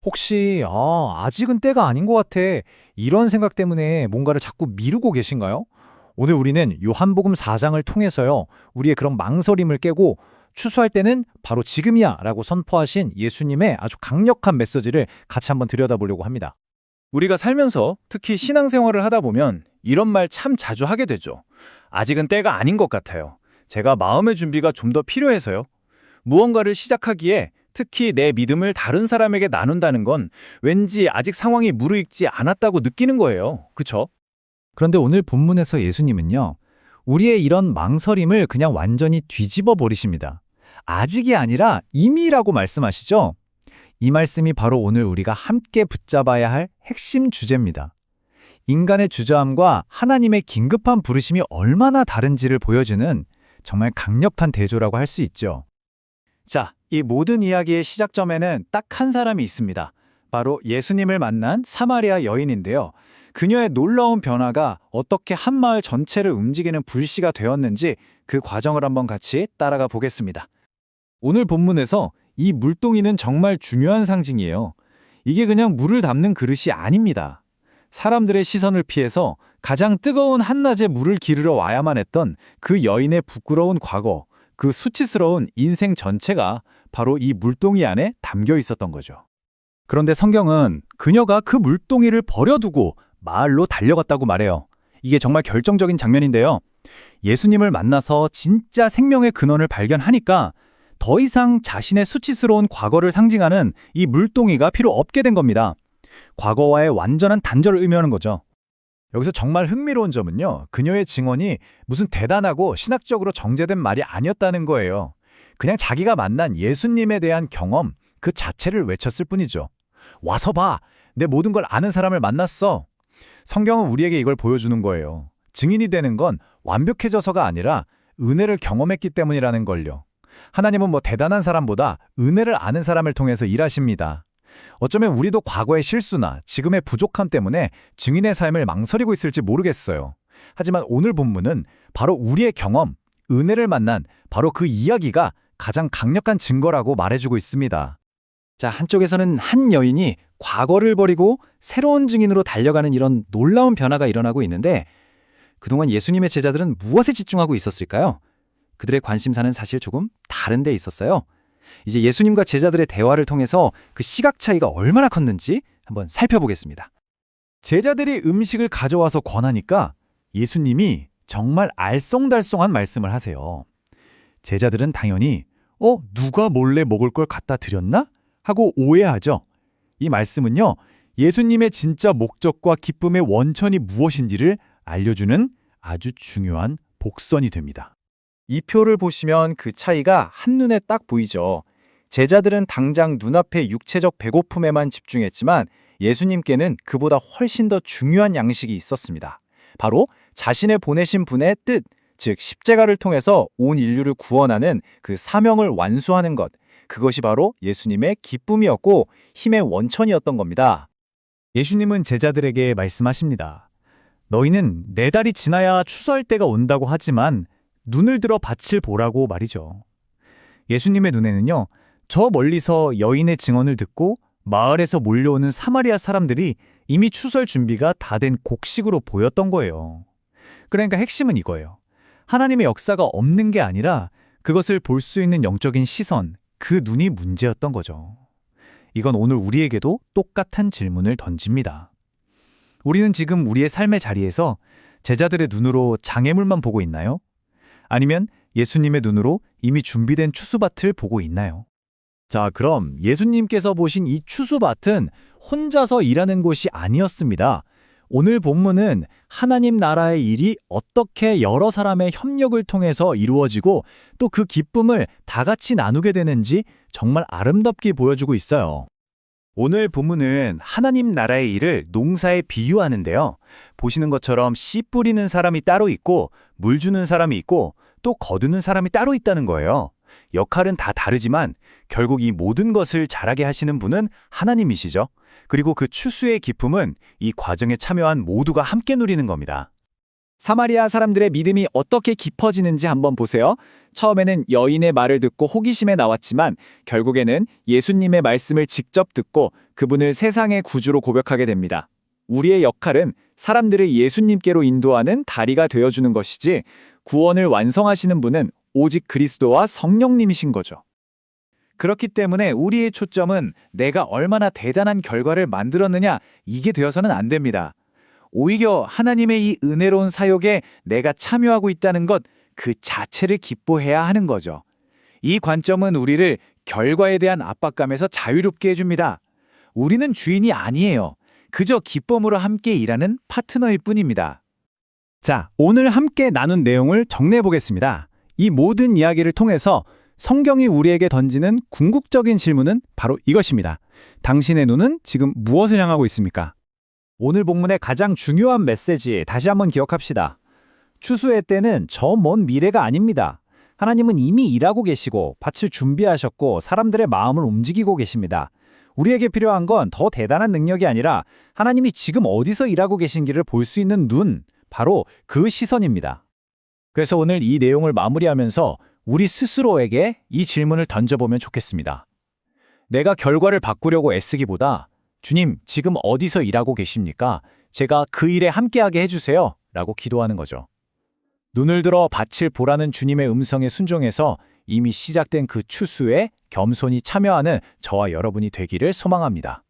혹시 아직은 때가 아닌 것 같아. 이런 생각 때문에 뭔가를 자꾸 미루고 계신가요? 오늘 우리는 요한복음 4장을 통해서요. 우리의 그런 망설임을 깨고 추수할 때는 바로 지금이야 라고 선포하신 예수님의 아주 강력한 메시지를 같이 한번 들여다보려고 합니다. 우리가 살면서 특히 신앙생활을 하다 보면 이런 말 참 자주 하게 되죠. 아직은 때가 아닌 것 같아요. 제가 마음의 준비가 좀 더 필요해서요. 무언가를 시작하기에 특히 내 믿음을 다른 사람에게 나눈다는 건 왠지 아직 상황이 무르익지 않았다고 느끼는 거예요. 그쵸? 그런데 오늘 본문에서 예수님은요. 우리의 이런 망설임을 그냥 완전히 뒤집어 버리십니다. 아직이 아니라 이미라고 말씀하시죠. 이 말씀이 바로 오늘 우리가 함께 붙잡아야 할 핵심 주제입니다. 인간의 주저함과 하나님의 긴급한 부르심이 얼마나 다른지를 보여주는 정말 강력한 대조라고 할 수 있죠. 자, 이 모든 이야기의 시작점에는 딱 한 사람이 있습니다. 바로 예수님을 만난 사마리아 여인인데요. 그녀의 놀라운 변화가 어떻게 한 마을 전체를 움직이는 불씨가 되었는지 그 과정을 한번 같이 따라가 보겠습니다. 오늘 본문에서 이 물동이는 정말 중요한 상징이에요. 이게 그냥 물을 담는 그릇이 아닙니다. 사람들의 시선을 피해서 가장 뜨거운 한낮에 물을 기르러 와야만 했던 그 여인의 부끄러운 과거, 그 수치스러운 인생 전체가 바로 이 물동이 안에 담겨 있었던 거죠. 그런데 성경은 그녀가 그 물동이를 버려두고 마을로 달려갔다고 말해요. 이게 정말 결정적인 장면인데요. 예수님을 만나서 진짜 생명의 근원을 발견하니까 더 이상 자신의 수치스러운 과거를 상징하는 이 물동이가 필요 없게 된 겁니다. 과거와의 완전한 단절을 의미하는 거죠. 여기서 정말 흥미로운 점은요. 그녀의 증언이 무슨 대단하고 신학적으로 정제된 말이 아니었다는 거예요. 그냥 자기가 만난 예수님에 대한 경험 그 자체를 외쳤을 뿐이죠. 와서 봐! 내 모든 걸 아는 사람을 만났어! 성경은 우리에게 이걸 보여주는 거예요. 증인이 되는 건 완벽해져서가 아니라 은혜를 경험했기 때문이라는 걸요. 하나님은 대단한 사람보다 은혜를 아는 사람을 통해서 일하십니다. 어쩌면 우리도 과거의 실수나 지금의 부족함 때문에 증인의 삶을 망설이고 있을지 모르겠어요. 하지만 오늘 본문은 바로 우리의 경험, 은혜를 만난 바로 그 이야기가 가장 강력한 증거라고 말해주고 있습니다. 자, 한쪽에서는 한 여인이 과거를 버리고 새로운 증인으로 달려가는 이런 놀라운 변화가 일어나고 있는데 그동안 예수님의 제자들은 무엇에 집중하고 있었을까요? 그들의 관심사는 사실 조금 다른 데 있었어요. 이제 예수님과 제자들의 대화를 통해서 그 시각 차이가 얼마나 컸는지 한번 살펴보겠습니다. 제자들이 음식을 가져와서 권하니까 예수님이 정말 알쏭달쏭한 말씀을 하세요. 제자들은 당연히 누가 몰래 먹을 걸 갖다 드렸나? 하고 오해하죠. 이 말씀은요. 예수님의 진짜 목적과 기쁨의 원천이 무엇인지를 알려주는 아주 중요한 복선이 됩니다. 이 표를 보시면 그 차이가 한눈에 딱 보이죠. 제자들은 당장 눈앞의 육체적 배고픔에만 집중했지만 예수님께는 그보다 훨씬 더 중요한 양식이 있었습니다. 바로 자신의 보내신 분의 뜻, 즉 십자가를 통해서 온 인류를 구원하는 그 사명을 완수하는 것, 그것이 바로 예수님의 기쁨이었고 힘의 원천이었던 겁니다. 예수님은 제자들에게 말씀하십니다. 너희는 4달이 지나야 추수할 때가 온다고 하지만 눈을 들어 밭을 보라고 말이죠. 예수님의 눈에는요. 저 멀리서 여인의 증언을 듣고 마을에서 몰려오는 사마리아 사람들이 이미 추수할 준비가 다 된 곡식으로 보였던 거예요. 그러니까 핵심은 이거예요. 하나님의 역사가 없는 게 아니라 그것을 볼 수 있는 영적인 시선, 그 눈이 문제였던 거죠. 이건 오늘 우리에게도 똑같은 질문을 던집니다. 우리는 지금 우리의 삶의 자리에서 제자들의 눈으로 장애물만 보고 있나요? 아니면 예수님의 눈으로 이미 준비된 추수밭을 보고 있나요? 자, 그럼 예수님께서 보신 이 추수밭은 혼자서 일하는 곳이 아니었습니다. 오늘 본문은 하나님 나라의 일이 어떻게 여러 사람의 협력을 통해서 이루어지고 또 그 기쁨을 다 같이 나누게 되는지 정말 아름답게 보여주고 있어요. 오늘 본문은 하나님 나라의 일을 농사에 비유하는데요. 보시는 것처럼 씨 뿌리는 사람이 따로 있고 물 주는 사람이 있고 또 거두는 사람이 따로 있다는 거예요. 역할은 다 다르지만 결국 이 모든 것을 잘하게 하시는 분은 하나님이시죠. 그리고 그 추수의 기쁨은 이 과정에 참여한 모두가 함께 누리는 겁니다. 사마리아 사람들의 믿음이 어떻게 깊어지는지 한번 보세요. 처음에는 여인의 말을 듣고 호기심에 나왔지만 결국에는 예수님의 말씀을 직접 듣고 그분을 세상의 구주로 고백하게 됩니다. 우리의 역할은 사람들을 예수님께로 인도하는 다리가 되어주는 것이지 구원을 완성하시는 분은 오직 그리스도와 성령님이신 거죠. 그렇기 때문에 우리의 초점은 내가 얼마나 대단한 결과를 만들었느냐 이게 되어서는 안 됩니다. 오히려 하나님의 이 은혜로운 사역에 내가 참여하고 있다는 것 그 자체를 기뻐해야 하는 거죠. 이 관점은 우리를 결과에 대한 압박감에서 자유롭게 해줍니다. 우리는 주인이 아니에요. 그저 기쁨으로 함께 일하는 파트너일 뿐입니다. 자, 오늘 함께 나눈 내용을 정리해 보겠습니다. 이 모든 이야기를 통해서 성경이 우리에게 던지는 궁극적인 질문은 바로 이것입니다. 당신의 눈은 지금 무엇을 향하고 있습니까? 오늘 본문의 가장 중요한 메시지 다시 한번 기억합시다. 추수의 때는 저 먼 미래가 아닙니다. 하나님은 이미 일하고 계시고 밭을 준비하셨고 사람들의 마음을 움직이고 계십니다. 우리에게 필요한 건 더 대단한 능력이 아니라 하나님이 지금 어디서 일하고 계신지를 볼 수 있는 눈, 바로 그 시선입니다. 그래서 오늘 이 내용을 마무리하면서 우리 스스로에게 이 질문을 던져보면 좋겠습니다. 내가 결과를 바꾸려고 애쓰기보다 주님, 지금 어디서 일하고 계십니까? 제가 그 일에 함께하게 해주세요. 라고 기도하는 거죠. 눈을 들어 밭을 보라는 주님의 음성에 순종해서 이미 시작된 그 추수에 겸손히 참여하는 저와 여러분이 되기를 소망합니다.